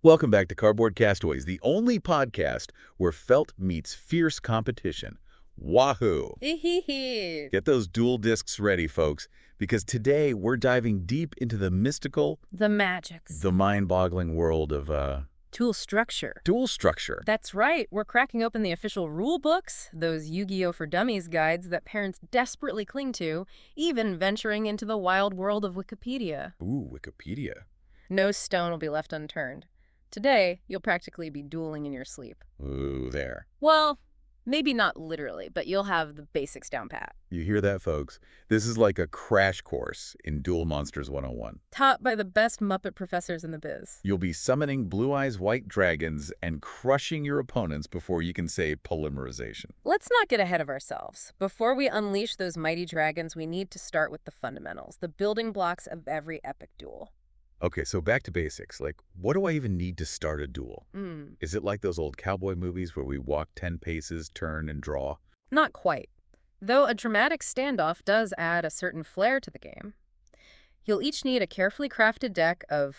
Welcome back to Cardboard Castaways, the only podcast where felt meets fierce competition. Wahoo! Get those dual discs ready, folks, because today we're diving deep into the mystical, The magics. the mind-boggling world of, Tool structure. dual structure. That's right. We're cracking open the official rule books, those Yu-Gi-Oh! For Dummies guides that parents desperately cling to, even venturing into the wild world of Wikipedia. Ooh, Wikipedia. No stone will be left unturned. Today, you'll practically be dueling in your sleep. Ooh, there. Well, maybe not literally, but you'll have the basics down pat. You hear that, folks? This is like a crash course in Duel Monsters 101. Taught by the best Muppet professors in the biz. You'll be summoning Blue Eyes White Dragons and crushing your opponents before you can say polymerization. Let's not get ahead of ourselves. Before we unleash those mighty dragons, we need to start with the fundamentals, the building blocks of every epic duel. Okay, so back to basics. Like, what do I even need to start a duel? Is it like those old cowboy movies where we walk 10 paces, turn, and draw? Not quite. Though a dramatic standoff does add a certain flair to the game. You'll each need a carefully crafted deck of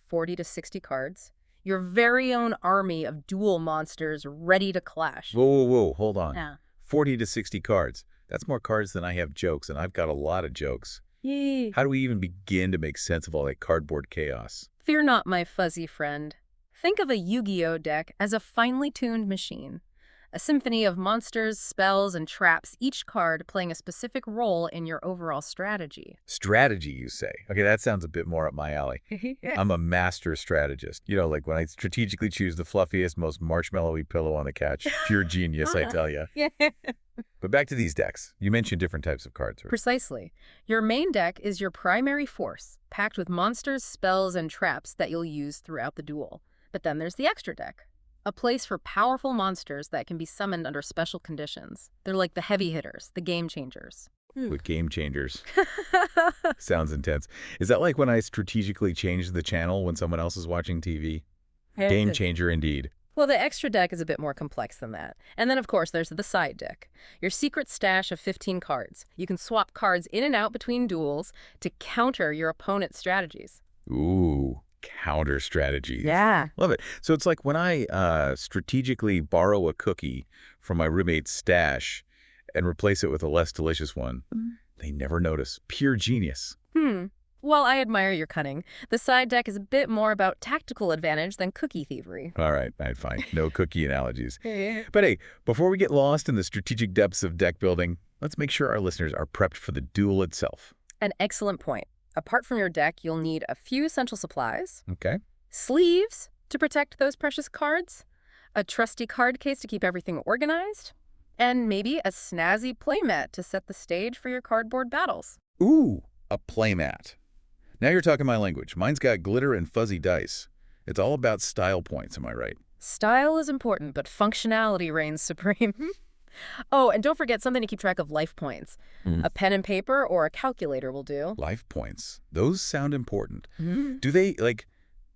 40 to 60 cards, your very own army of duel monsters ready to clash. Whoa, hold on. Yeah. 40 to 60 cards. That's more cards than I have jokes, and I've got a lot of jokes. Yay. How do we even begin to make sense of all that cardboard chaos? Fear not, my fuzzy friend. Think of a Yu-Gi-Oh! Deck as a finely tuned machine. A symphony of monsters, spells, and traps, each card playing a specific role in your overall strategy. Strategy, you say? Okay, that sounds a bit more up my alley. I'm a master strategist. You know, like when I strategically choose the fluffiest, most marshmallowy pillow on the couch. Pure genius, I tell you. Yeah. But back to these decks. You mentioned different types of cards. Precisely. Your main deck is your primary force, packed with monsters, spells, and traps that you'll use throughout the duel. But then there's the extra deck, a place for powerful monsters that can be summoned under special conditions. They're like the heavy hitters, the game changers. With game changers. Sounds intense. Is that like when I strategically change the channel when someone else is watching TV? Game changer indeed. Well, the extra deck is a bit more complex than that. And then, of course, there's the side deck, your secret stash of 15 cards. You can swap cards in and out between duels to counter your opponent's strategies. Ooh, counter strategies. Yeah. Love it. So it's like when I strategically borrow a cookie from my roommate's stash and replace it with a less delicious one. They never notice. Pure genius. Well, I admire your cunning. The side deck is a bit more about tactical advantage than cookie thievery. All right, fine. No cookie analogies. But hey, before we get lost in the strategic depths of deck building, let's make sure our listeners are prepped for the duel itself. An excellent point. Apart from your deck, you'll need a few essential supplies, Okay? sleeves to protect those precious cards, a trusty card case to keep everything organized, and maybe a snazzy playmat to set the stage for your cardboard battles. Ooh, a playmat. Now you're talking my language. Mine's got glitter and fuzzy dice. It's all about style points, am I right? Style is important, but functionality reigns supreme. Oh, and don't forget something to keep track of life points. A pen and paper or a calculator will do. Life points. Those sound important. Do they, like,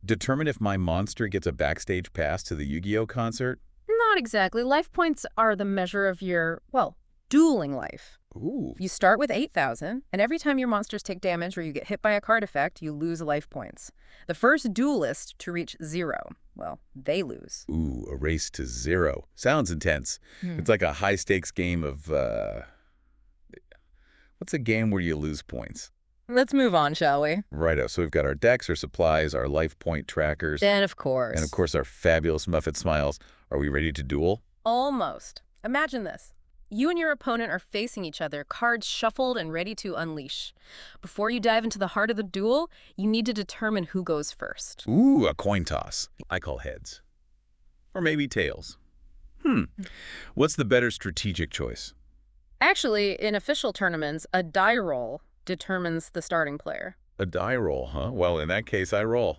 determine if my monster gets a backstage pass to the Yu-Gi-Oh! Concert? Not exactly. Life points are the measure of your, well, dueling life. Ooh. You start with 8,000, and every time your monsters take damage or you get hit by a card effect, you lose life points. The first duelist to reach 0, well, they lose. Ooh, a race to 0. Sounds intense. It's like a high-stakes game of, what's a game where you lose points? Let's move on, shall we? Righto, so we've got our decks, our supplies, our life point trackers, And of course. our fabulous Muffet smiles. Are we ready to duel? Almost. Imagine this. You and your opponent are facing each other, cards shuffled and ready to unleash. Before you dive into the heart of the duel, you need to determine who goes first. Ooh, a coin toss. I call heads. Or maybe tails. What's the better strategic choice? Actually, in official tournaments, a die roll determines the starting player. A die roll, huh? Well, in that case, I roll.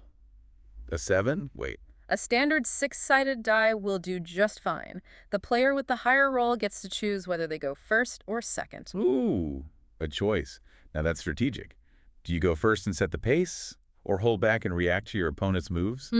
A 7? Wait. A standard 6-sided die will do just fine. The player with the higher roll gets to choose whether they go first or second. Ooh, a choice. Now that's strategic. Do you go first and set the pace? Or hold back and react to your opponent's moves?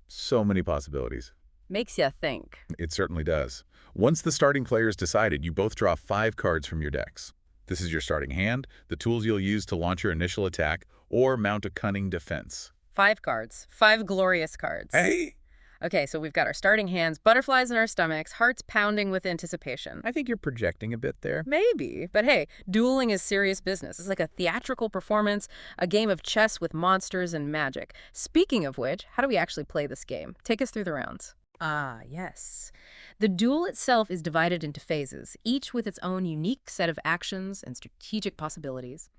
So many possibilities. Makes you think. It certainly does. Once the starting player is decided, you both draw 5 cards from your decks. This is your starting hand, the tools you'll use to launch your initial attack, or mount a cunning defense. 5 cards. 5 glorious cards. Hey! Okay, so we've got our starting hands, butterflies in our stomachs, hearts pounding with anticipation. I think you're projecting a bit there. Maybe, but hey, dueling is serious business. It's like a theatrical performance, a game of chess with monsters and magic. Speaking of which, how do we actually play this game? Take us through the rounds. Ah, yes. The duel itself is divided into phases, each with its own unique set of actions and strategic possibilities.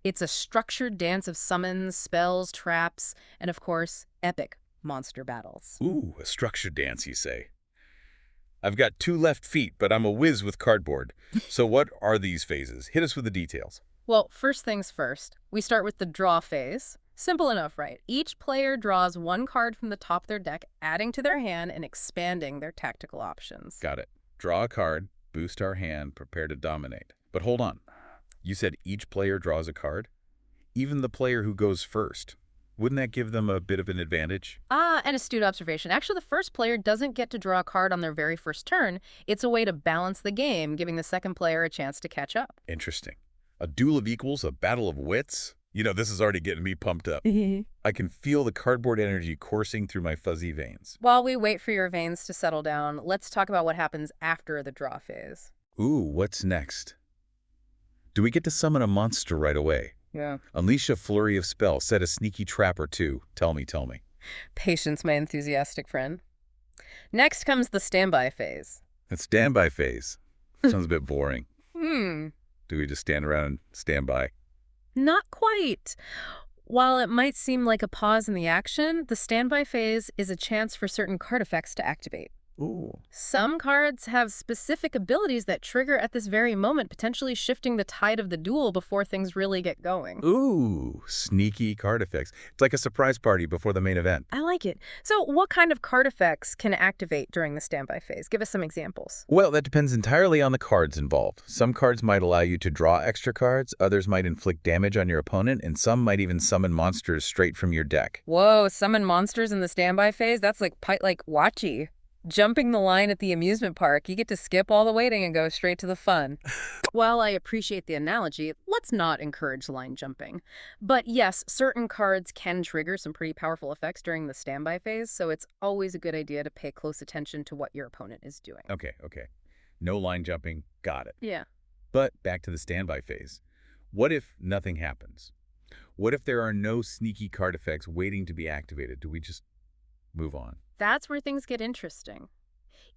It's a structured dance of summons, spells, traps, and of course, epic monster battles. Ooh, a structured dance, you say. I've got 2 left feet, but I'm a whiz with cardboard. So what are these phases? Hit us with the details. Well, first things first, we start with the draw phase. Simple enough, right? Each player draws 1 card from the top of their deck, adding to their hand and expanding their tactical options. Got it. Draw a card, boost our hand, prepare to dominate. But hold on. You said each player draws a card? Even the player who goes first. Wouldn't that give them a bit of an advantage? An astute observation. Actually, the first player doesn't get to draw a card on their very first turn. It's a way to balance the game, giving the second player a chance to catch up. Interesting. A duel of equals, a battle of wits? You know, this is already getting me pumped up. I can feel the cardboard energy coursing through my fuzzy veins. While we wait for your veins to settle down, let's talk about what happens after the draw phase. Ooh, what's next? Do we get to summon a monster right away? Yeah. Unleash a flurry of spells, set a sneaky trap or 2. Tell me. Patience, my enthusiastic friend. Next comes the standby phase. That standby phase. Sounds a bit boring. Hmm. Do we just stand around and stand by? Not quite. While it might seem like a pause in the action, the standby phase is a chance for certain card effects to activate. Ooh. Some cards have specific abilities that trigger at this very moment, potentially shifting the tide of the duel before things really get going. Ooh, sneaky card effects. It's like a surprise party before the main event. I like it. So what kind of card effects can activate during the standby phase? Give us some examples. Well, that depends entirely on the cards involved. Some cards might allow you to draw extra cards, others might inflict damage on your opponent, and some might even summon monsters straight from your deck. Whoa, summon monsters in the standby phase? That's like Wachi. Jumping the line at the amusement park, you get to skip all the waiting and go straight to the fun. While I appreciate the analogy, let's not encourage line jumping. But yes, certain cards can trigger some pretty powerful effects during the standby phase, so it's always a good idea to pay close attention to what your opponent is doing. Okay. No line jumping. Got it. Yeah. But back to the standby phase. What if nothing happens? What if there are no sneaky card effects waiting to be activated? Do we just move on? That's where things get interesting.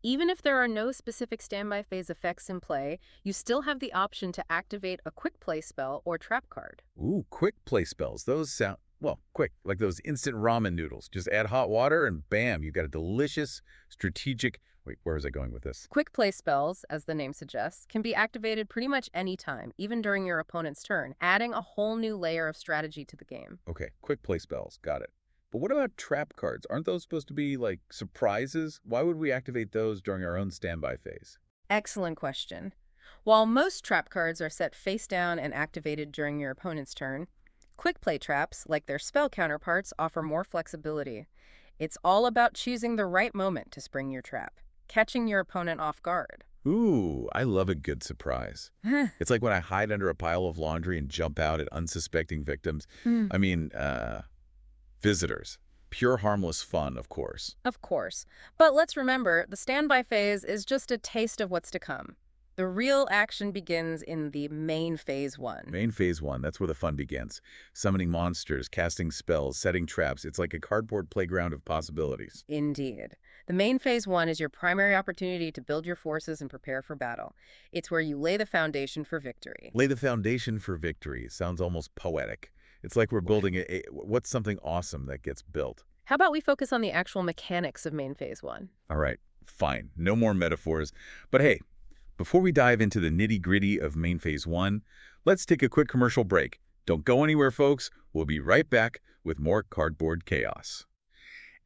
Even if there are no specific standby phase effects in play, you still have the option to activate a quick play spell or trap card. Ooh, quick play spells. Those sound, well, quick, like those instant ramen noodles. Just add hot water and bam, you got a delicious, strategic... Wait, where was I going with this? Quick play spells, as the name suggests, can be activated pretty much any time, even during your opponent's turn, adding a whole new layer of strategy to the game. Okay, quick play spells. Got it. But what about trap cards? Aren't those supposed to be, like, surprises? Why would we activate those during our own standby phase? Excellent question. While most trap cards are set face down and activated during your opponent's turn, quick play traps, like their spell counterparts, offer more flexibility. It's all about choosing the right moment to spring your trap, catching your opponent off guard. Ooh, I love a good surprise. It's like when I hide under a pile of laundry and jump out at unsuspecting victims. I mean, visitors. Pure harmless fun, of course. Of course. But let's remember, the standby phase is just a taste of what's to come. The real action begins in the main phase 1. Main phase 1, that's where the fun begins. Summoning monsters, casting spells, setting traps. It's like a cardboard playground of possibilities. Indeed. The main phase 1 is your primary opportunity to build your forces and prepare for battle. It's where you lay the foundation for victory. Lay the foundation for victory. Sounds almost poetic. It's like we're building what's something awesome that gets built. How about we focus on the actual mechanics of main phase 1? All right, fine. No more metaphors. But hey, before we dive into the nitty-gritty of main phase 1, let's take a quick commercial break. Don't go anywhere, folks. We'll be right back with more cardboard chaos.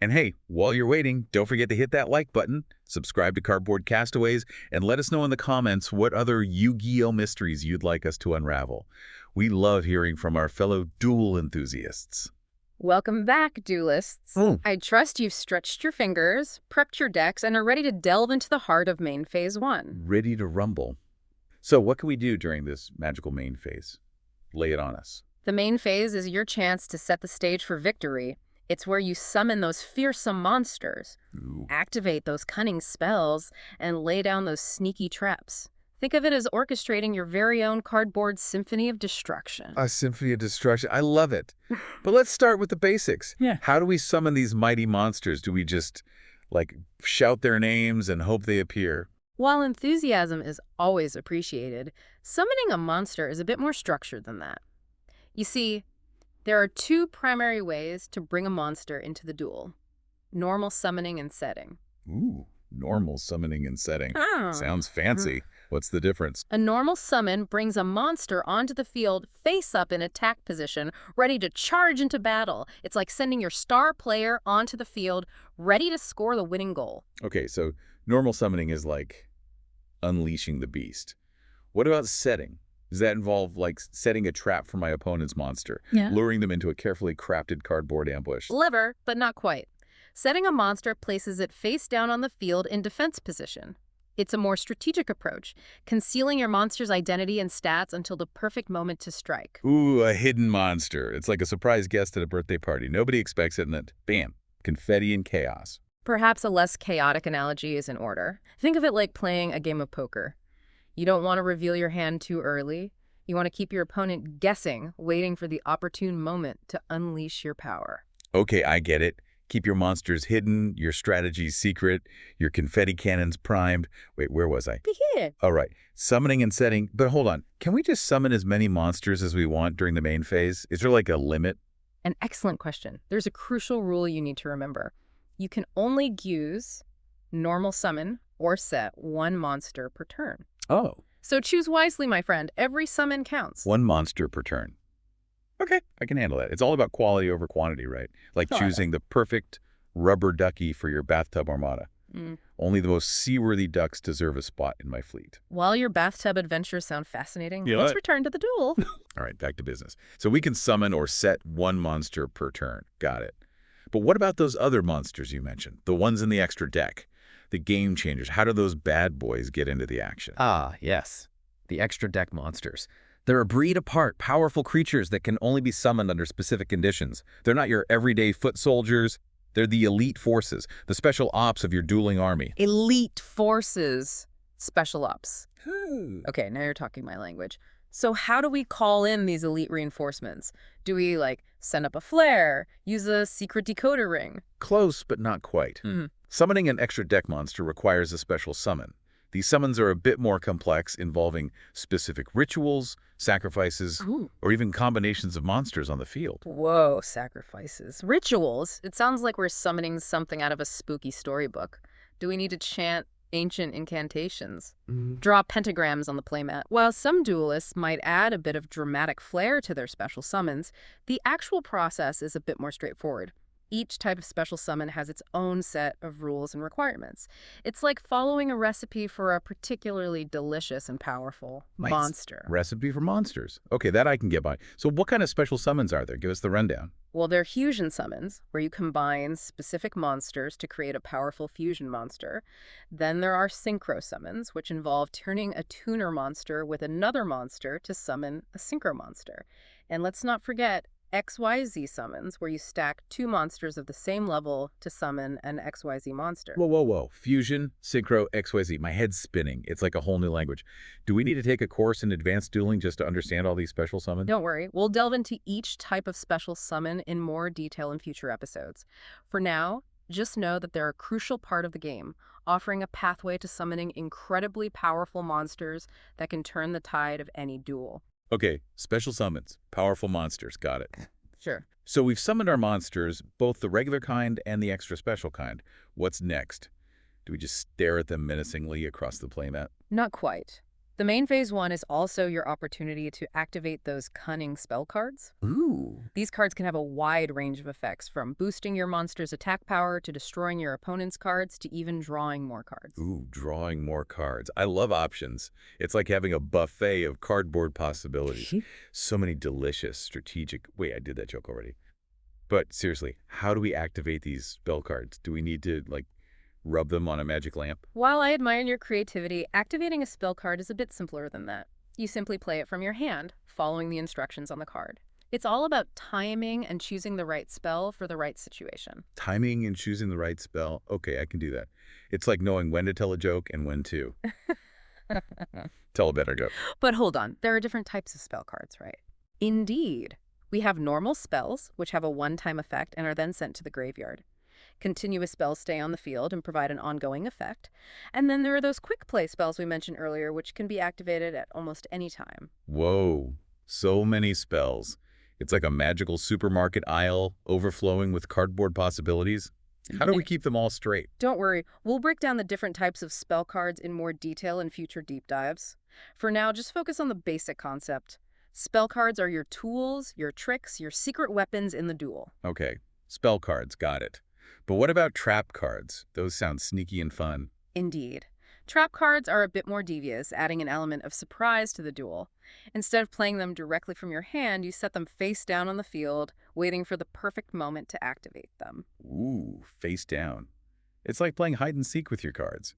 And hey, while you're waiting, don't forget to hit that like button, subscribe to Cardboard Castaways, and let us know in the comments what other Yu-Gi-Oh! Mysteries you'd like us to unravel. We love hearing from our fellow duel enthusiasts. Welcome back, duelists. I trust you've stretched your fingers, prepped your decks, and are ready to delve into the heart of main phase 1. Ready to rumble. So what can we do during this magical main phase? Lay it on us. The main phase is your chance to set the stage for victory. It's where you summon those fearsome monsters, Ooh. activate those cunning spells, and lay down those sneaky traps. Think of it as orchestrating your very own cardboard symphony of destruction. A symphony of destruction. I love it. But let's start with the basics. Yeah. How do we summon these mighty monsters? Do we just, like, shout their names and hope they appear? While enthusiasm is always appreciated, summoning a monster is a bit more structured than that. You see, there are two primary ways to bring a monster into the duel: normal summoning and setting. Ooh, normal summoning and setting. Ah. Sounds fancy. What's the difference? A normal summon brings a monster onto the field face up in attack position, ready to charge into battle. It's like sending your star player onto the field, ready to score the winning goal. Okay, so normal summoning is like unleashing the beast. What about setting? Does that involve, like, setting a trap for my opponent's monster, luring them into a carefully crafted cardboard ambush? Clever, but not quite. Setting a monster places it face down on the field in defense position. It's a more strategic approach, concealing your monster's identity and stats until the perfect moment to strike. Ooh, a hidden monster. It's like a surprise guest at a birthday party. Nobody expects it, and then, bam, confetti and chaos. Perhaps a less chaotic analogy is in order. Think of it like playing a game of poker. You don't want to reveal your hand too early. You want to keep your opponent guessing, waiting for the opportune moment to unleash your power. Okay, I get it. Keep your monsters hidden, your strategies secret, your confetti cannons primed. Wait, where was I? Yeah. All right, summoning and setting. But hold on, can we just summon as many monsters as we want during the main phase? Is there like a limit? An excellent question. There's a crucial rule you need to remember. You can only use normal summon or set one monster per turn. Oh. So choose wisely, my friend. Every summon counts. One monster per turn. Okay, I can handle that. It's all about quality over quantity, right? Like choosing the perfect rubber ducky for your bathtub armada. Only the most seaworthy ducks deserve a spot in my fleet. While your bathtub adventures sound fascinating, Yeah. let's return to the duel. All right, back to business. So we can summon or set one monster per turn. Got it. But what about those other monsters you mentioned? The ones in the extra deck? The game changers? How do those bad boys get into the action? Ah, yes. The extra deck monsters. They're a breed apart, powerful creatures that can only be summoned under specific conditions. They're not your everyday foot soldiers. They're the elite forces, the special ops of your dueling army. Elite forces, special ops. Okay, now you're talking my language. So how do we call in these elite reinforcements? Do we, like, send up a flare, use a secret decoder ring? Close, but not quite. Summoning an extra deck monster requires a special summon. These summons are a bit more complex, involving specific rituals, sacrifices, or even combinations of monsters on the field. Whoa, sacrifices. Rituals? It sounds like we're summoning something out of a spooky storybook. Do we need to chant ancient incantations? Draw pentagrams on the playmat? While some duelists might add a bit of dramatic flair to their special summons, the actual process is a bit more straightforward. Each type of special summon has its own set of rules and requirements. It's like following a recipe for a particularly delicious and powerful monster. Recipe for monsters. Okay, that I can get by. So what kind of special summons are there? Give us the rundown. Well, they're fusion summons, where you combine specific monsters to create a powerful fusion monster. Then there are synchro summons, which involve turning a tuner monster with another monster to summon a synchro monster. And let's not forget XYZ summons, where you stack two monsters of the same level to summon an XYZ monster. Whoa, whoa, whoa. Fusion, synchro, XYZ. My head's spinning. It's like a whole new language. Do we need to take a course in advanced dueling just to understand all these special summons? Don't worry, we'll delve into each type of special summon in more detail in future episodes. For now, just know that they're a crucial part of the game, offering a pathway to summoning incredibly powerful monsters that can turn the tide of any duel. Okay, special summons. Powerful monsters. Got it. Sure. So we've summoned our monsters, both the regular kind and the extra special kind. What's next? Do we just stare at them menacingly across the playmat? Not quite. The main phase 1 is also your opportunity to activate those cunning spell cards. Ooh. These cards can have a wide range of effects, from boosting your monster's attack power to destroying your opponent's cards to even drawing more cards. Ooh, drawing more cards. I love options. It's like having a buffet of cardboard possibilities. So many delicious, strategic... Wait, I did that joke already. But seriously, how do we activate these spell cards? Do we need to, like, rub them on a magic lamp? While I admire your creativity, activating a spell card is a bit simpler than that. You simply play it from your hand, following the instructions on the card. It's all about timing and choosing the right spell for the right situation. Timing and choosing the right spell. Okay, I can do that. It's like knowing when to tell a joke and when to. Tell a better joke. But hold on, there are different types of spell cards, right? Indeed. We have normal spells, which have a one-time effect and are then sent to the graveyard. Continuous spells stay on the field and provide an ongoing effect. And then there are those quick play spells we mentioned earlier, which can be activated at almost any time. Whoa, so many spells. It's like a magical supermarket aisle overflowing with cardboard possibilities. How do we keep them all straight? Don't worry, we'll break down the different types of spell cards in more detail in future deep dives. For now, just focus on the basic concept. Spell cards are your tools, your tricks, your secret weapons in the duel. Okay, spell cards, got it. But what about trap cards? Those sound sneaky and fun. Indeed. Trap cards are a bit more devious, adding an element of surprise to the duel. Instead of playing them directly from your hand, you set them face down on the field, waiting for the perfect moment to activate them. Ooh, face down. It's like playing hide and seek with your cards.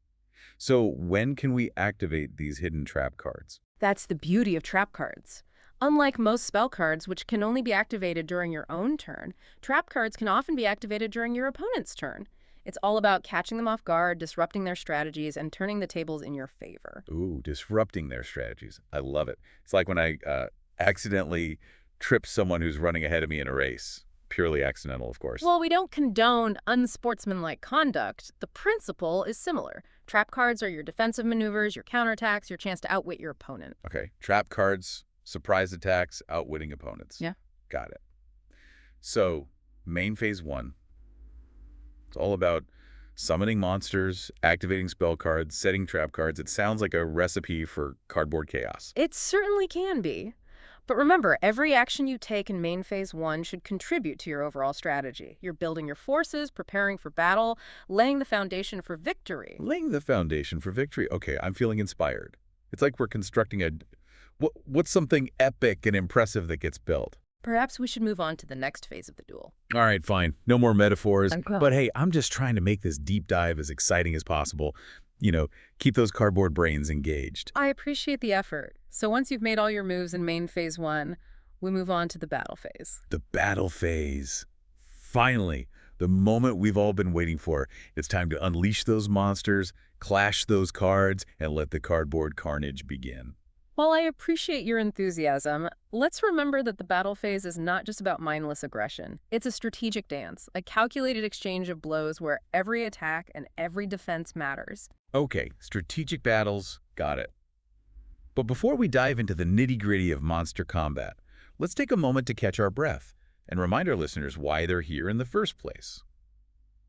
So when can we activate these hidden trap cards? That's the beauty of trap cards. Unlike most spell cards, which can only be activated during your own turn, trap cards can often be activated during your opponent's turn. It's all about catching them off guard, disrupting their strategies, and turning the tables in your favor. Ooh, disrupting their strategies. I love it. It's like when I accidentally trip someone who's running ahead of me in a race. Purely accidental, of course. Well, we don't condone unsportsmanlike conduct. The principle is similar. Trap cards are your defensive maneuvers, your counterattacks, your chance to outwit your opponent. Okay, trap cards, surprise attacks, outwitting opponents. Yeah. Got it. So, main phase 1. It's all about summoning monsters, activating spell cards, setting trap cards. It sounds like a recipe for cardboard chaos. It certainly can be. But remember, every action you take in main phase 1 should contribute to your overall strategy. You're building your forces, preparing for battle, laying the foundation for victory. Laying the foundation for victory. Okay, I'm feeling inspired. It's like we're constructing a... What's something epic and impressive that gets built? Perhaps we should move on to the next phase of the duel. All right, fine. No more metaphors. Okay. But hey, I'm just trying to make this deep dive as exciting as possible. You know, keep those cardboard brains engaged. I appreciate the effort. So once you've made all your moves in main phase 1, we move on to the battle phase. The battle phase. Finally, the moment we've all been waiting for. It's time to unleash those monsters, clash those cards, and let the cardboard carnage begin. While I appreciate your enthusiasm, let's remember that the battle phase is not just about mindless aggression. It's a strategic dance, a calculated exchange of blows where every attack and every defense matters. Okay, strategic battles, got it. But before we dive into the nitty-gritty of monster combat, let's take a moment to catch our breath and remind our listeners why they're here in the first place.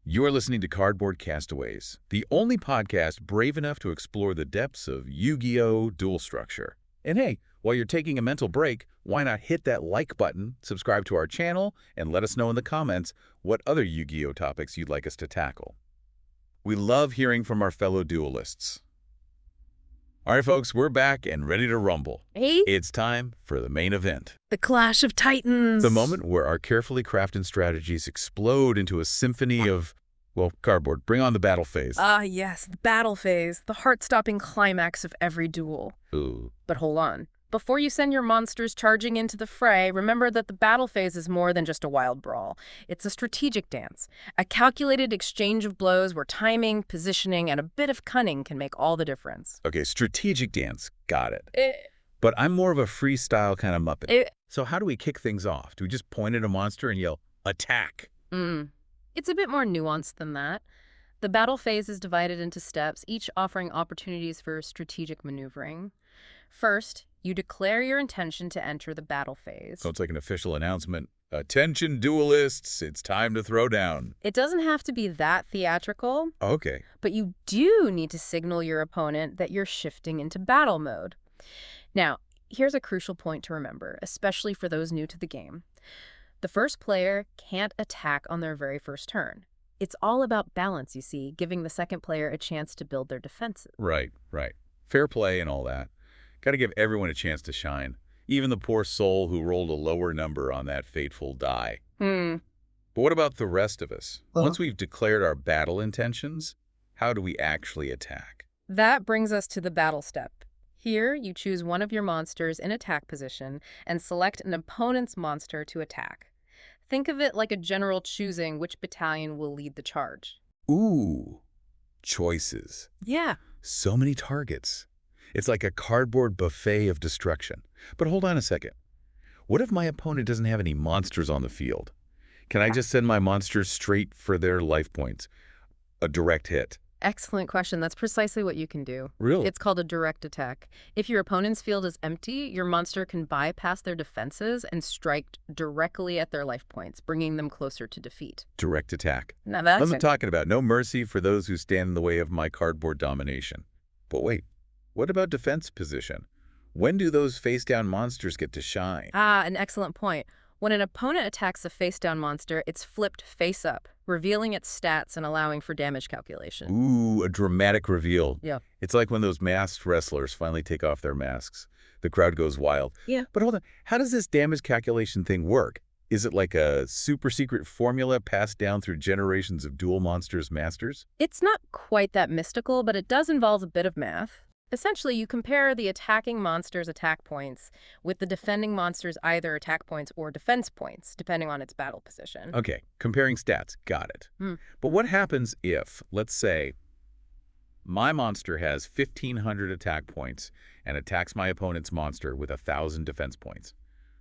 You're listening to Cardboard Castaways, the only podcast brave enough to explore the depths of Yu-Gi-Oh! Duel structure. And hey, while you're taking a mental break, why not hit that like button, subscribe to our channel, and let us know in the comments what other Yu-Gi-Oh! Topics you'd like us to tackle. We love hearing from our fellow duelists. All right, folks, we're back and ready to rumble. Hey? It's time for the main event. The Clash of Titans! The moment where our carefully crafted strategies explode into a symphony of, well, cardboard. Bring on the battle phase. Ah, yes, the battle phase, the heart-stopping climax of every duel. Ooh. But hold on. Before you send your monsters charging into the fray, remember that the battle phase is more than just a wild brawl. It's a strategic dance, a calculated exchange of blows where timing, positioning, and a bit of cunning can make all the difference. Okay, strategic dance. Got it. But I'm more of a freestyle kind of Muppet. So how do we kick things off? Do we just point at a monster and yell, attack? It's a bit more nuanced than that. The battle phase is divided into steps, each offering opportunities for strategic maneuvering. First, you declare your intention to enter the battle phase. So it's like an official announcement. Attention, duelists, it's time to throw down. It doesn't have to be that theatrical. Okay. But you do need to signal your opponent that you're shifting into battle mode. Now, here's a crucial point to remember, especially for those new to the game. The first player can't attack on their very first turn. It's all about balance, you see, giving the second player a chance to build their defenses. Right. Fair play and all that. Got to give everyone a chance to shine. Even the poor soul who rolled a lower number on that fateful die. But what about the rest of us? Once we've declared our battle intentions, how do we actually attack? That brings us to the battle step. Here, you choose one of your monsters in attack position and select an opponent's monster to attack. Think of it like a general choosing which battalion will lead the charge. Ooh, choices. Yeah. So many targets. It's like a cardboard buffet of destruction. But hold on a second. What if my opponent doesn't have any monsters on the field? Can I just send my monsters straight for their life points? A direct hit. Excellent question. That's precisely what you can do. Really? It's called a direct attack. If your opponent's field is empty, your monster can bypass their defenses and strike directly at their life points, bringing them closer to defeat. Direct attack. Now that's I'm talking about no mercy for those who stand in the way of my cardboard domination. But wait, what about defense position? When do those face-down monsters get to shine? an excellent point. When an opponent attacks a face-down monster, it's flipped face-up, revealing its stats and allowing for damage calculation. Ooh, a dramatic reveal. Yeah. It's like when those masked wrestlers finally take off their masks. The crowd goes wild. Yeah. But hold on, how does this damage calculation thing work? Is it like a super secret formula passed down through generations of duel monsters masters? It's not quite that mystical, but it does involve a bit of math. Essentially, you compare the attacking monster's attack points with the defending monster's either attack points or defense points, depending on its battle position. Okay, comparing stats, got it. Hmm. But what happens if, let's say, my monster has 1,500 attack points and attacks my opponent's monster with 1,000 defense points?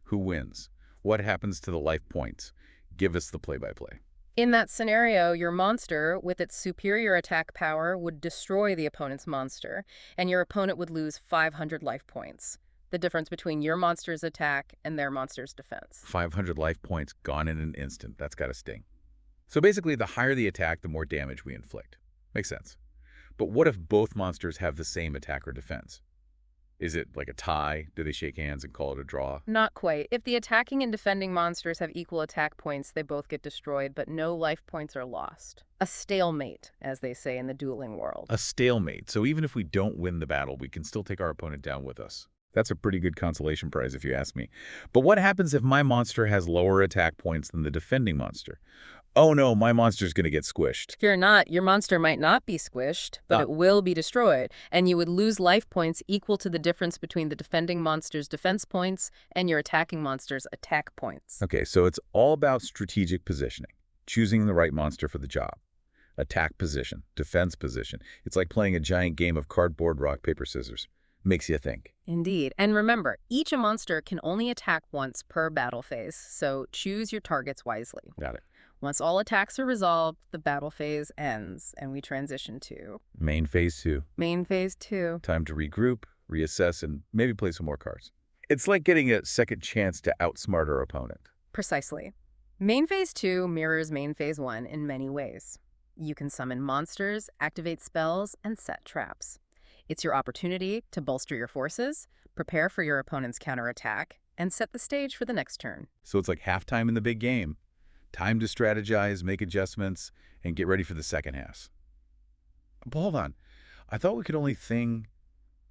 Who wins? What happens to the life points? Give us the play-by-play. In that scenario, your monster, with its superior attack power, would destroy the opponent's monster, and your opponent would lose 500 life points, the difference between your monster's attack and their monster's defense. 500 life points gone in an instant. That's got to sting. So basically, the higher the attack, the more damage we inflict. Makes sense. But what if both monsters have the same attack or defense? Is it like a tie? Do they shake hands and call it a draw? Not quite. If the attacking and defending monsters have equal attack points, they both get destroyed, but no life points are lost. A stalemate, as they say in the dueling world. A stalemate. So even if we don't win the battle, we can still take our opponent down with us. That's a pretty good consolation prize if you ask me. But what happens if my monster has lower attack points than the defending monster? Oh no, my monster's going to get squished. Fear not, your monster might not be squished, but it will be destroyed, and you would lose life points equal to the difference between the defending monster's defense points and your attacking monster's attack points. Okay, so it's all about strategic positioning, choosing the right monster for the job. Attack position, defense position. It's like playing a giant game of cardboard, rock, paper, scissors. Makes you think. Indeed. And remember, each monster can only attack once per battle phase, so choose your targets wisely. Got it. Once all attacks are resolved, the battle phase ends, and we transition to Main phase 2. main phase 2. Time to regroup, reassess, and maybe play some more cards. It's like getting a second chance to outsmart our opponent. Precisely. Main phase 2 mirrors main phase 1 in many ways. You can summon monsters, activate spells, and set traps. It's your opportunity to bolster your forces, prepare for your opponent's counterattack, and set the stage for the next turn. So it's like halftime in the big game. Time to strategize, make adjustments, and get ready for the second half. But hold on. I thought we could only thing,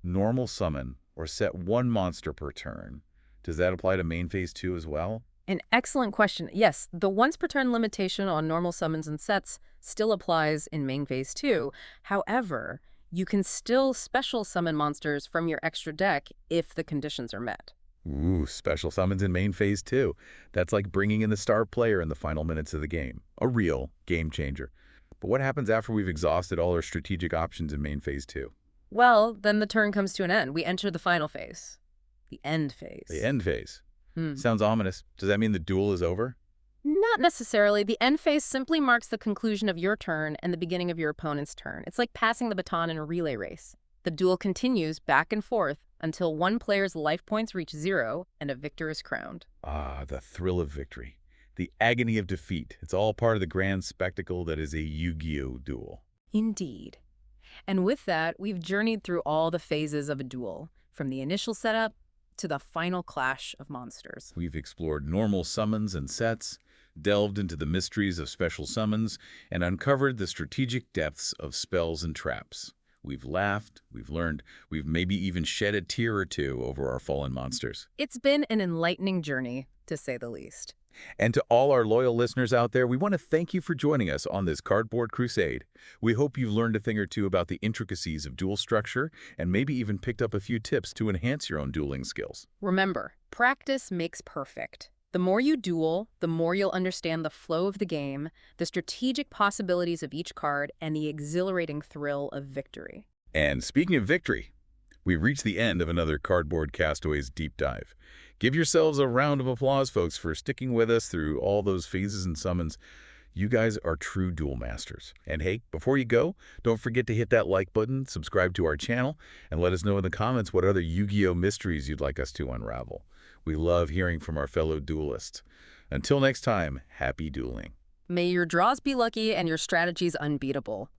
normal summon, or set one monster per turn. Does that apply to main phase 2 as well? An excellent question. Yes, the once per turn limitation on normal summons and sets still applies in main phase 2. However, you can still special summon monsters from your extra deck if the conditions are met. Ooh, special summons in main phase 2. That's like bringing in the star player in the final minutes of the game. A real game changer. But what happens after we've exhausted all our strategic options in main phase 2? Well, then the turn comes to an end. We enter the final phase. The end phase. The end phase. Sounds ominous. Does that mean the duel is over? Not necessarily. The end phase simply marks the conclusion of your turn and the beginning of your opponent's turn. It's like passing the baton in a relay race. The duel continues back and forth until one player's life points reach 0 and a victor is crowned. Ah, the thrill of victory. The agony of defeat. It's all part of the grand spectacle that is a Yu-Gi-Oh! Duel. Indeed. And with that, we've journeyed through all the phases of a duel, from the initial setup to the final clash of monsters. We've explored normal summons and sets, delved into the mysteries of special summons, and uncovered the strategic depths of spells and traps. We've laughed, we've learned, we've maybe even shed a tear or two over our fallen monsters. It's been an enlightening journey, to say the least. And to all our loyal listeners out there, we want to thank you for joining us on this cardboard crusade. We hope you've learned a thing or two about the intricacies of duel structure and maybe even picked up a few tips to enhance your own dueling skills. Remember, practice makes perfect. The more you duel, the more you'll understand the flow of the game, the strategic possibilities of each card, and the exhilarating thrill of victory. And speaking of victory, we've reached the end of another Cardboard Castaways deep dive. Give yourselves a round of applause, folks, for sticking with us through all those phases and summons. You guys are true duel masters. And hey, before you go, don't forget to hit that like button, subscribe to our channel, and let us know in the comments what other Yu-Gi-Oh! Mysteries you'd like us to unravel. We love hearing from our fellow duelists. Until next time, happy dueling. May your draws be lucky and your strategies unbeatable.